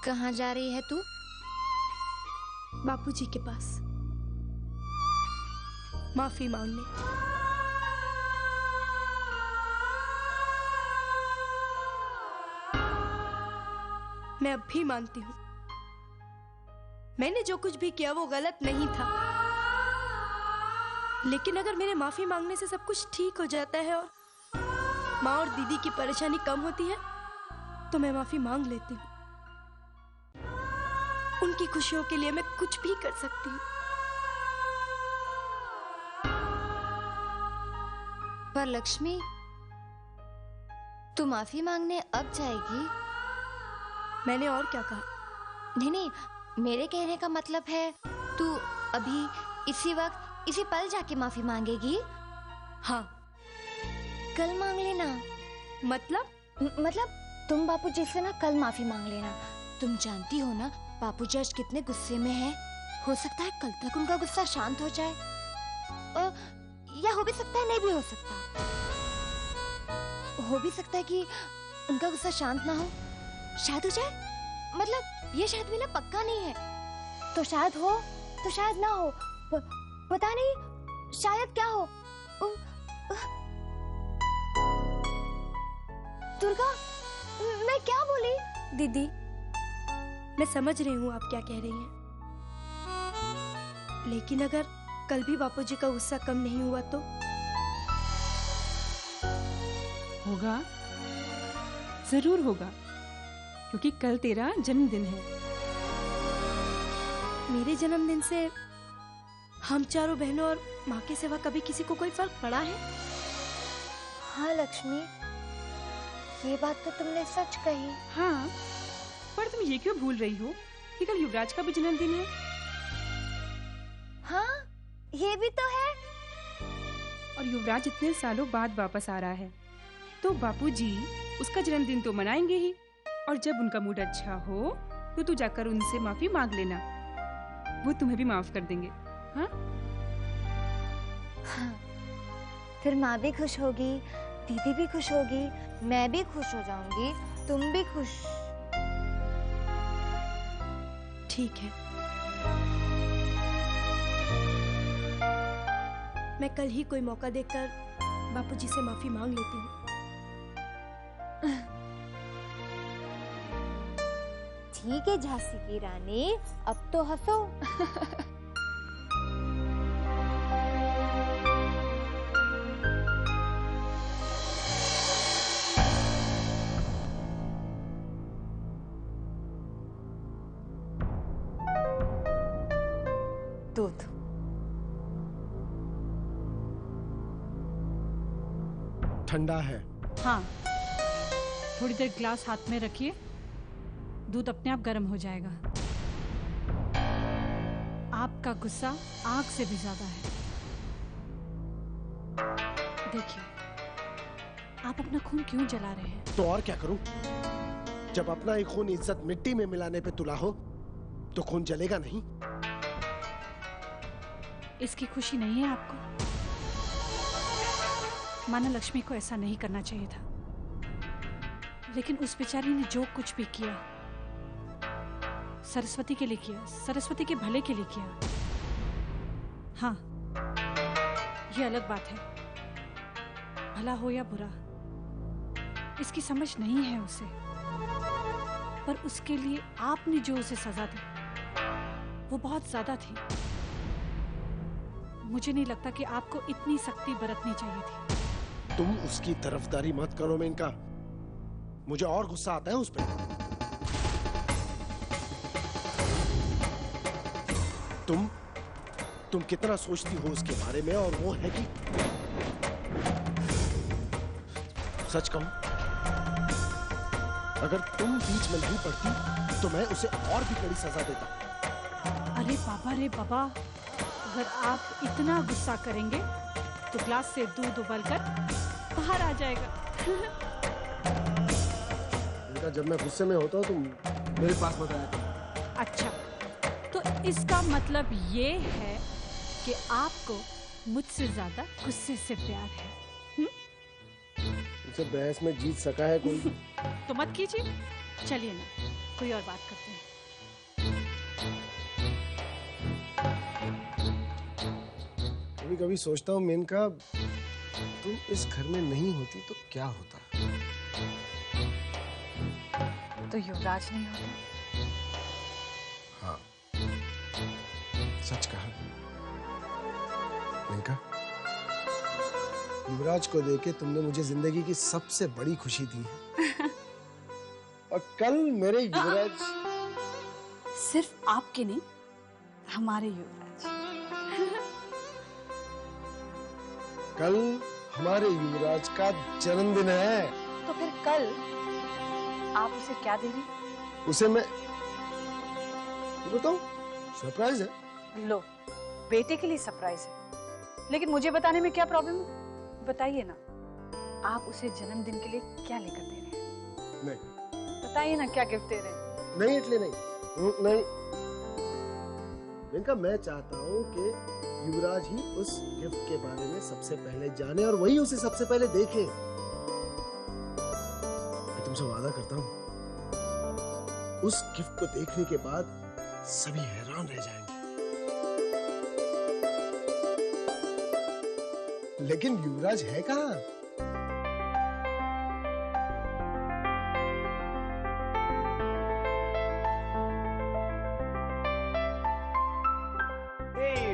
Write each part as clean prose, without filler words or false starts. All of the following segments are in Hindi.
कहाँ जा रही है तू? बापूजी के पास माफी मांगने। मैं अब भी मानती हूँ मैंने जो कुछ भी किया वो गलत नहीं था, लेकिन अगर मेरे माफी मांगने से सब कुछ ठीक हो जाता है और माँ और दीदी की परेशानी कम होती है तो मैं माफी मांग लेती हूँ। उनकी खुशियों के लिए मैं कुछ भी कर सकती हूँ। पर लक्ष्मी, तू माफी मांगने अब जाएगी? मैंने और क्या कहा? नहीं, मेरे कहने का मतलब है तू अभी इसी वक्त इसी पल जाके माफी मांगेगी? हाँ। कल मांग लेना। मतलब तुम बापूजी से ना कल माफी मांग लेना। तुम जानती हो ना बापूजी आज कितने गुस्से में हैं। हो सकता है कल तक उनका गुस्सा शांत हो जाए, या हो भी सकता है नहीं भी हो सकता। हो भी सकता है कि उनका गुस्सा शांत ना हो, शायद हो जाए। मतलब ये शायद भी ना पक्का नहीं है, तो शायद हो तो शायद ना हो, पता नहीं शायद क्या हो। दुर्गा, मैं क्या बोली? दीदी, मैं समझ रही हूँ आप क्या कह रही हैं, लेकिन अगर कल भी बापूजी का गुस्सा कम नहीं हुआ तो? होगा, जरूर होगा, क्योंकि कल तेरा जन्मदिन है। मेरे जन्मदिन से हम चारों बहनों और माँ के सिवा कभी किसी को कोई फर्क पड़ा है? हाँ लक्ष्मी, ये बात तो तुमने सच कही। हाँ, पर तुम ये क्यों भूल रही हो कि कल युवराज का भी जन्मदिन है? हाँ, ये भी तो है। और युवराज इतने सालों बाद वापस आ रहा है, तो बापूजी उसका जन्मदिन तो मनाएंगे ही। और जब उनका मूड अच्छा हो तो तू जाकर उनसे माफी मांग लेना, वो तुम्हें भी माफ कर देंगे। हाँ? हाँ, फिर माँ भी खुश होगी, दीदी भी खुश होगी, मैं भी खुश हो जाऊंगी, तुम भी खुश। ठीक है, मैं कल ही कोई मौका देखकर बापूजी से माफी मांग लेती हूँ। ठीक है झांसी की रानी, अब तो हंसो। दूध। ठंडा है। हाँ, थोड़ी देर ग्लास हाथ में रखिए, दूध अपने आप गर्म हो जाएगा। आपका गुस्सा आग से भी ज्यादा है। देखिए, आप अपना खून क्यों जला रहे हैं? तो और क्या करूं? जब अपना ही खून इज्जत मिट्टी में मिलाने पे तुला हो तो खून जलेगा नहीं? इसकी खुशी नहीं है आपको? माना लक्ष्मी को ऐसा नहीं करना चाहिए था, लेकिन उस बेचारी ने जो कुछ भी किया सरस्वती के लिए किया, सरस्वती के भले के लिए किया। हाँ, ये अलग बात है, भला हो या बुरा इसकी समझ नहीं है उसे, पर उसके लिए आपने जो उसे सजा दी वो बहुत ज्यादा थी। मुझे नहीं लगता कि आपको इतनी सख्ती बरतनी चाहिए थी। तुम उसकी तरफदारी मत करो मेनका, मुझे और गुस्सा आता है उस पर। तुम कितना सोचती हो उसके बारे में, और वो है कि सच कहूं, अगर तुम बीच में नहीं पड़ती तो मैं उसे और भी कड़ी सजा देता। अरे बाबा रे बाबा, अगर आप इतना गुस्सा करेंगे तो ग्लास से दूध उबलकर बाहर आ जाएगा। जब मैं गुस्से में होता हूँ तुम मेरे पास मत आया करो। अच्छा, तो इसका मतलब ये है कि आपको मुझसे ज्यादा गुस्से से प्यार है। उसे बहस में जीत सका है कोई? तो मत कीजिए, चलिए ना कोई और बात करते हैं। कभी कभी सोचता हूँ मेनका, तुम इस घर में नहीं होती तो क्या होता। तो युवराज नहीं होता। हाँ, सच कहा मेनका। युवराज को देके तुमने मुझे जिंदगी की सबसे बड़ी खुशी दी है। और कल मेरे युवराज, सिर्फ आपके नहीं, हमारे युवराज। कल हमारे युवराज का जन्मदिन है। तो फिर कल आप उसे क्या दे रही? उसे मैं बताऊं, सरप्राइज है। लो, बेटे के लिए सरप्राइज है, लेकिन मुझे बताने में क्या प्रॉब्लम है? बताइए ना, आप उसे जन्मदिन के लिए क्या लेकर दे रहे हैं? नहीं, बताइए ना, क्या गिफ्ट दे रहे हैं? नहीं इटली नहीं, नहीं। मेनका, मैं चाहता हूँ कि युवराज ही उस गिफ्ट के बारे में सबसे पहले जाने और वही उसे सबसे पहले देखे। मैं तुमसे वादा करता हूँ, उस गिफ्ट को देखने के बाद सभी हैरान रह जाएंगे। लेकिन युवराज है कहाँ?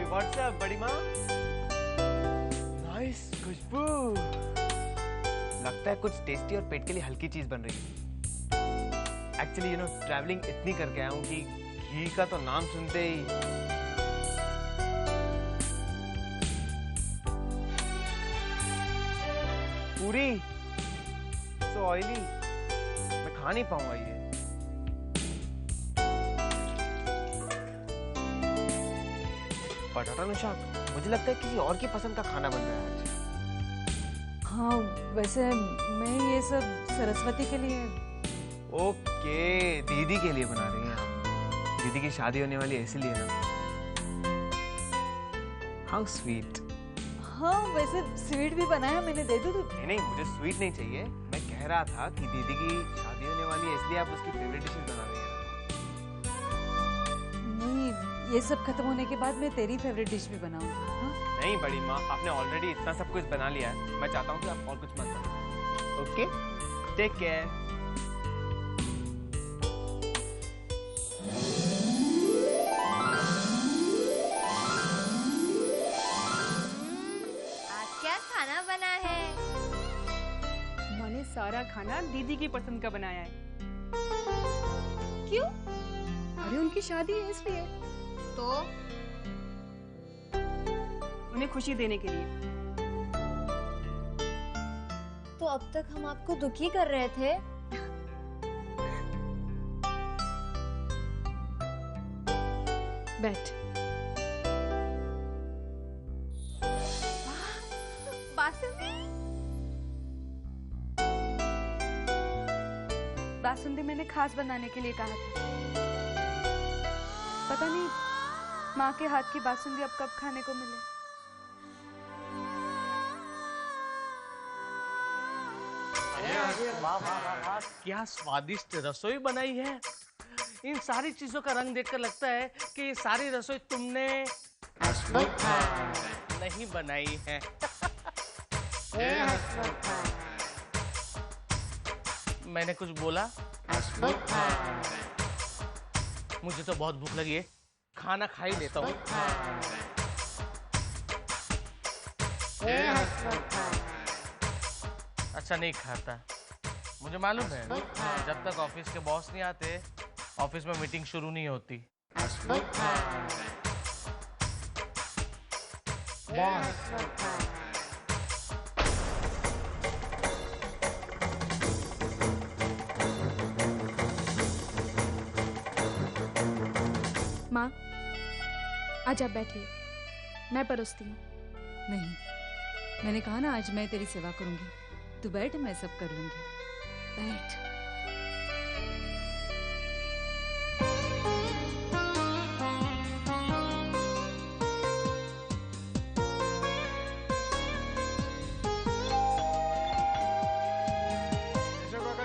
व्हाट्स अप बड़ी माँ? नाइस खुशबू। लगता है कुछ टेस्टी और पेट के लिए हल्की चीज बन रही है। एक्चुअली यू नो ट्रैवलिंग इतनी करके आया हूँ कि घी का तो नाम सुनते ही पूरी सो ऑयली, मैं खा नहीं पाऊंगा ये। पटाटा शाक, मुझे लगता है किसी और की पसंद का खाना बन रहा है आज। हाँ, वैसे मैं ये सब सरस्वती के लिए। ओके, दीदी के लिए बना रही हैं। दीदी की शादी होने वाली है इसीलिए ना। How sweet. हाँ, वैसे स्वीट भी बनाया मैंने, दे दूँ? नहीं नहीं, मुझे स्वीट नहीं चाहिए। मैं कह रहा था कि दीदी की शादी होने वाली है इसलिए आप उसकी फेवरेट डिश बना रही हैं। नहीं, ये सब खत्म होने के बाद मैं तेरी फेवरेट डिश भी बनाऊंगी। हाँ? नहीं बड़ी माँ, आपने ऑलरेडी इतना सब कुछ बना लिया है। मैं चाहता हूँ कि आप और कुछ मत बनाओ। Okay, take care. क्या खाना बना है? मैंने सारा खाना दीदी की पसंद का बनाया है। क्यों? अरे उनकी शादी है इसलिए। तो उन्हें खुशी देने के लिए। तो अब तक हम आपको दुखी कर रहे थे। बैठ। बासुंदी मैंने खास बनाने के लिए कहा था। पता नहीं माँ के हाथ की बासुंदी अब कब खाने को मिले। वाह वाह वाह वाह, क्या स्वादिष्ट रसोई बनाई है। इन सारी चीजों का रंग देखकर लगता है कि ये सारी रसोई तुमने नहीं बनाई है। मैंने कुछ बोला? मुझे तो बहुत भूख लगी है, खाना खा ही लेता हूँ। अच्छा नहीं खाता, मुझे मालूम है। जब तक ऑफिस के बॉस नहीं आते ऑफिस में मीटिंग शुरू नहीं होती। माँ, आज आप बैठिए, मैं परोसती हूँ। नहीं, मैंने कहा ना आज मैं तेरी सेवा करूंगी। तू बैठ, मैं सब कर लूंगी। बैठ।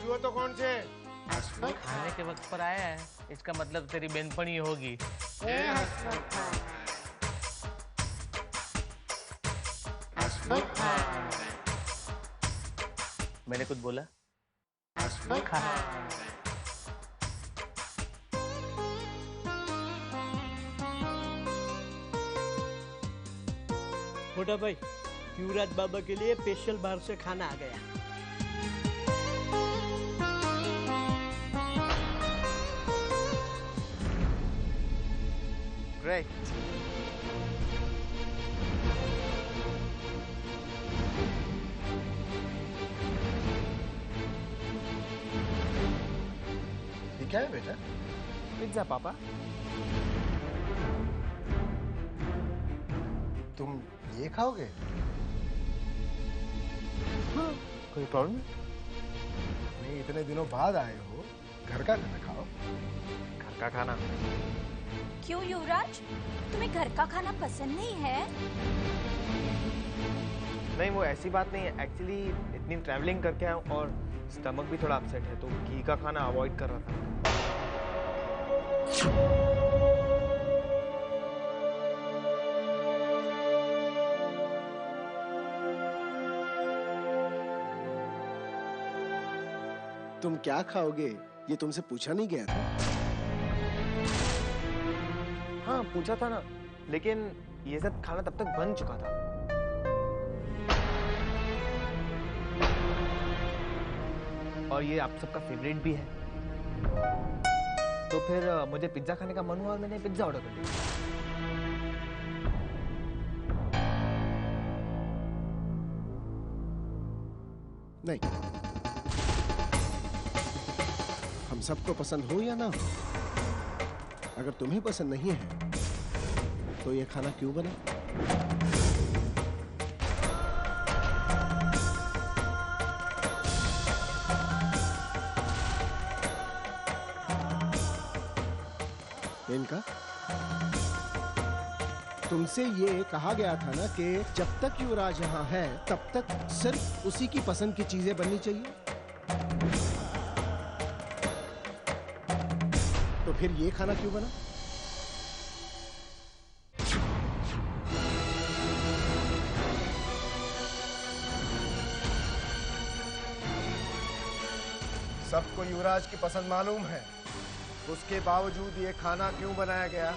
जुआ तो कौन से? खाने के वक्त पर आया है, इसका मतलब तेरी बेनपनी होगी। मैंने कुछ बोला? छोटा भाई, युवराज बाबा के लिए स्पेशल बाहर से खाना आ गया। Great. ये क्या है बेटा? पिज्जा पापा। तुम ये खाओगे? कोई प्रॉब्लम? नहीं, इतने दिनों बाद आए हो, घर का खाना खाओ। घर का खाना? क्यों युवराज, तुम्हें घर का खाना पसंद नहीं है? नहीं, वो ऐसी बात नहीं है। एक्चुअली इतनी ट्रैवलिंग करके आया हूँ और स्टमक भी थोड़ा अपसेट है, तो घी का खाना अवॉइड कर रहा था। तुम क्या खाओगे ये तुमसे पूछा नहीं गया था? हाँ पूछा था ना, लेकिन ये सब खाना तब तक बन चुका था। और ये आप सबका फेवरेट भी है, तो फिर मुझे पिज्जा खाने का मन हुआ और मैंने पिज्जा ऑर्डर कर दिया। नहीं, हम सबको पसंद हो या ना हो, अगर तुम्हें पसंद नहीं है तो ये खाना क्यों बना? इनका तुमसे ये कहा गया था ना कि जब तक युवराज यहाँ है तब तक सिर्फ उसी की पसंद की चीजें बननी चाहिए। तो फिर ये खाना क्यों बना? सबको युवराज की पसंद मालूम है, उसके बावजूद ये खाना क्यों बनाया गया?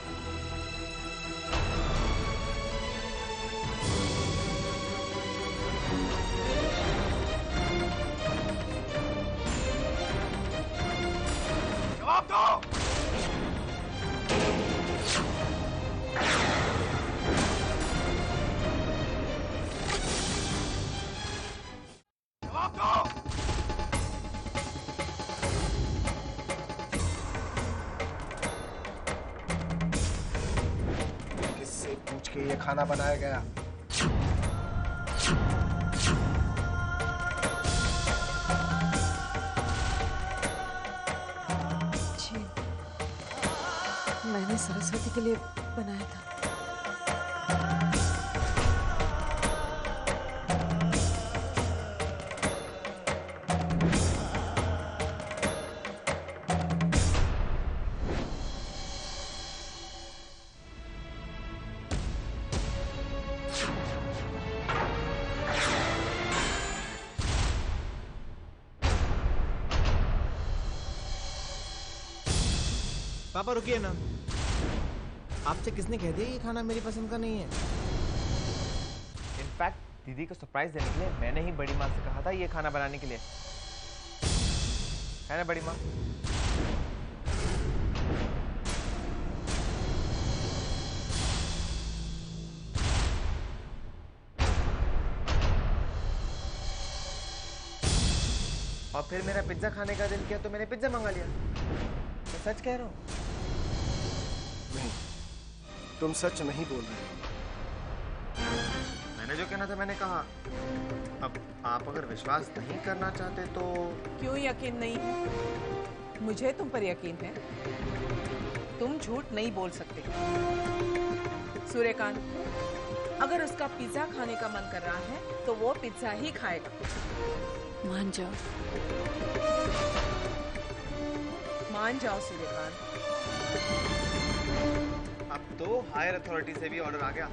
जवाब दो। जवाब दो। किससे पूछ के ये खाना बनाया गया? जी, मैंने सरस्वती के लिए बनाया था। पापा रुकिए ना, आपसे किसने कह दिया ये खाना मेरी पसंद का नहीं है? इनफैक्ट दीदी को सरप्राइज देने के लिए मैंने ही बड़ी माँ से कहा था ये खाना बनाने के लिए, है ना बड़ी माँ? और फिर मेरा पिज्जा खाने का दिल किया तो मैंने पिज्जा मंगा लिया। मैं सच कह रहा हूँ। नहीं, तुम सच नहीं बोल रहे। मैंने जो कहना था मैंने कहा। अब आप अगर विश्वास नहीं करना चाहते तो क्यों यकीन नहीं है? मुझे तुम पर यकीन है। तुम झूठ नहीं बोल सकते। सूर्यकांत, अगर उसका पिज्जा खाने का मन कर रहा है तो वो पिज्जा ही खाएगा। मान जाओ। मान जाओ सूर्यकांत। अब तो हायर अथॉरिटी से भी ऑर्डर आ गया,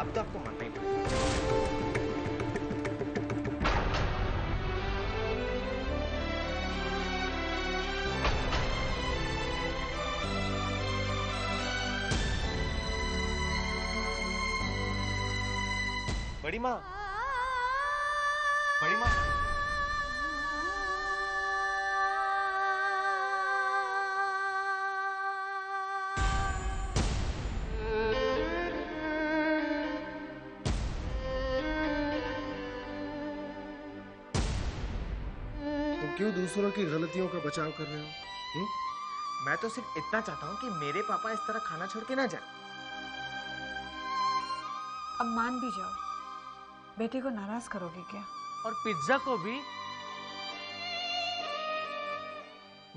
अब तो आपको मानना ही पड़ेगा। बड़ी माँ, बड़ी माँ, क्यों दूसरों की गलतियों का बचाव कर रहे हो? मैं तो सिर्फ इतना चाहता हूँ कि मेरे पापा इस तरह खाना छोड़ के ना जाए। अब मान भी जाओ, बेटे को नाराज करोगे क्या? और पिज्जा को भी।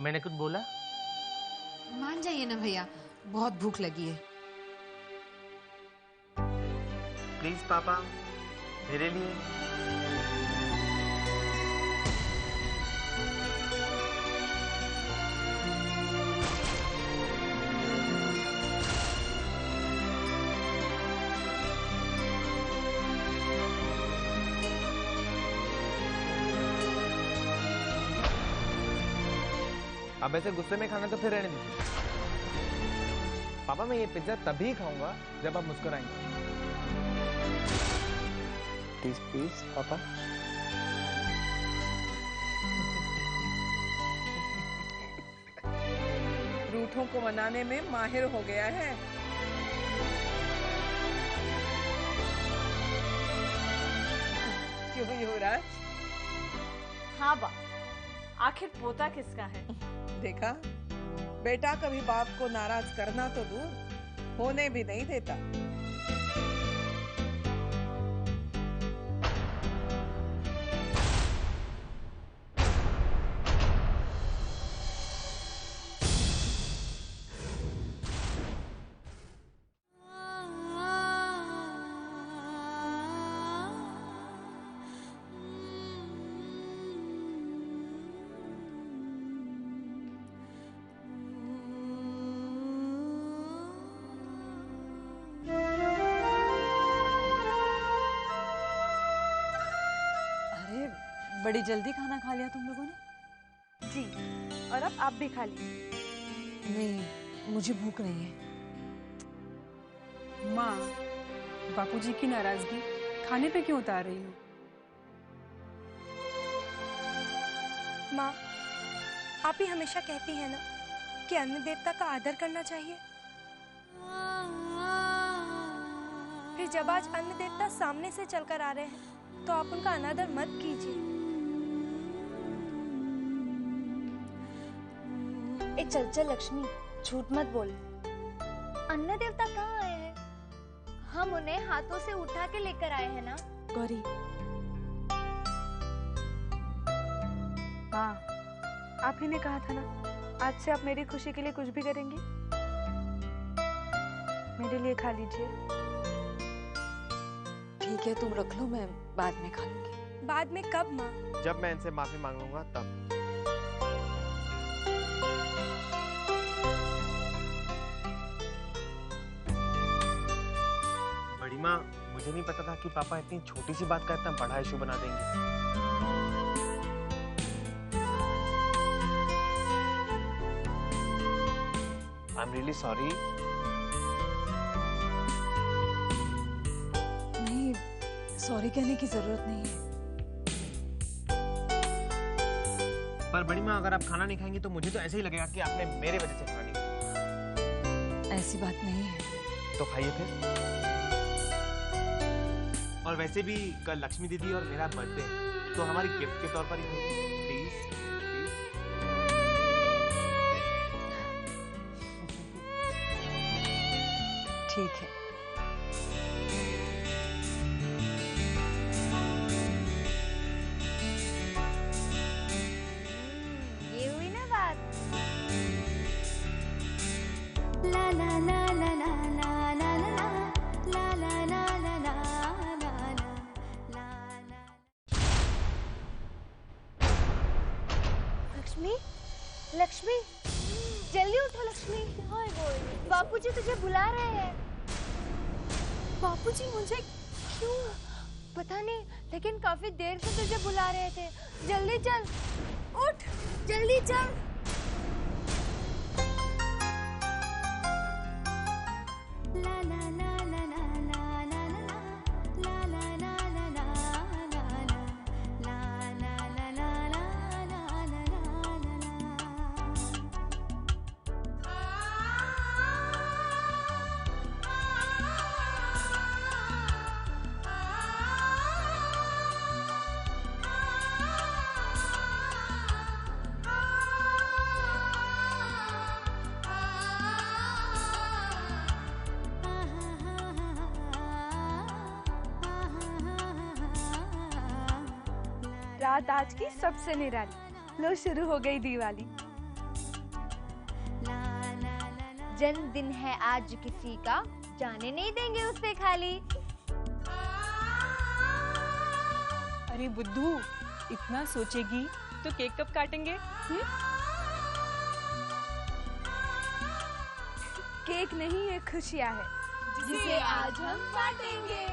मैंने कुछ बोला? मान जाइए ना भैया, बहुत भूख लगी है। प्लीज पापा, मेरे लिए। अब ऐसे गुस्से में खाना तो फिर रहने दीजिए। पापा मैं ये पिज्जा तभी खाऊंगा जब आप मुस्कुराएंगे। प्लीज प्लीज पापा। रूठों को मनाने में माहिर हो गया है। क्यों युवराज? हाँ बा, आखिर पोता किसका है? देखा, बेटा कभी बाप को नाराज करना तो दूर होने भी नहीं देता। बड़ी जल्दी खाना खा लिया तुम लोगों ने? जी, और अब आप भी खा लीजिए। नहीं, मुझे भूख नहीं है। माँ, बापूजी की नाराजगी खाने पे क्यों उतार रही हो? माँ, आप ही हमेशा कहती हैं ना कि अन्न देवता का आदर करना चाहिए। फिर जब आज अन्न देवता सामने से चलकर आ रहे हैं तो आप उनका अनादर मत कीजिए। ए चल चल लक्ष्मी, झूठ मत बोल। अन्न देवता कहाँ आए हैं? हम उन्हें हाथों से उठा के लेकर आए हैं ना। गौरी, हाँ, आप ही ने कहा था ना आज से आप मेरी खुशी के लिए कुछ भी करेंगी। मेरे लिए खा लीजिए। ठीक है, तुम रख लो, मैं बाद में खा लूंगी। बाद में कब माँ? जब मैं इनसे माफी मांग लूंगा तब। बड़ी माँ, मुझे नहीं पता था कि पापा इतनी छोटी सी बात का इतना बड़ा इशू बना देंगे। I am really sorry. नहीं, सॉरी कहने की जरूरत नहीं है। पर बड़ी माँ, अगर आप खाना नहीं खाएंगी तो मुझे तो ऐसे ही लगेगा कि आपने मेरे वजह से खाना नहीं खाया। ऐसी बात नहीं है। तो खाइए फिर। और वैसे भी कल लक्ष्मी दीदी और मेरा बर्थडे है, तो हमारी गिफ्ट के तौर पर ही खाइए प्लीज। ठीक है। ये हुई ना बात। ला ला ला ला ला ला ला ला ला ला ला ला ला ला ला। लक्ष्मी, लक्ष्मी। उठो लक्ष्मी। बापूजी तुझे बुला रहे हैं। बापूजी मुझे क्यों? पता नहीं, लेकिन काफी देर से तुझे बुला रहे थे। जल्दी चल, उठ, जल्दी चल। रात आज की सबसे निराली। लो शुरू हो गई दिवाली। जन्मदिन है आज किसी का, जाने नहीं देंगे उसे खाली। अरे बुद्धू, इतना सोचेगी तो केक कब काटेंगे? केक नहीं, ये खुशियाँ है जिसे आज हम बांटेंगे।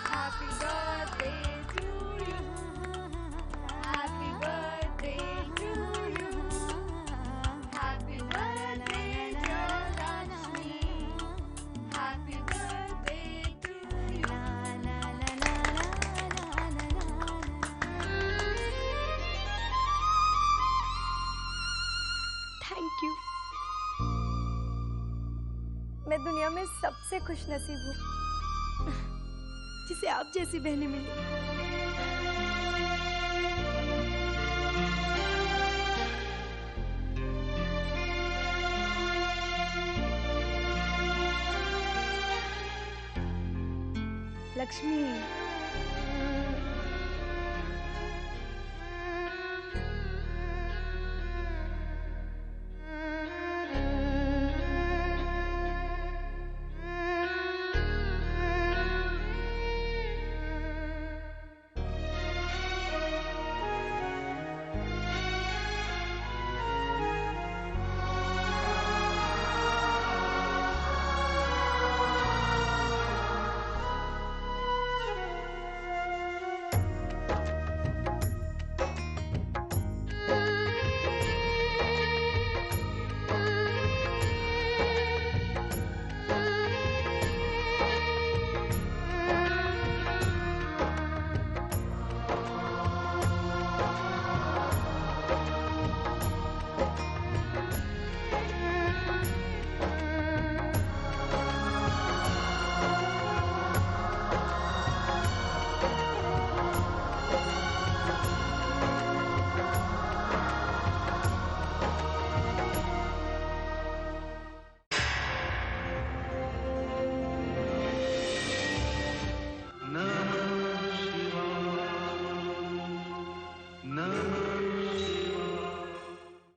Happy birthday to you, happy birthday to you, happy birthday dear Lakshmi, happy birthday to you. Thank you. मैं दुनिया में सबसे खुशनसीब हूँ जिसे आप जैसी बहनें मिली। लक्ष्मी,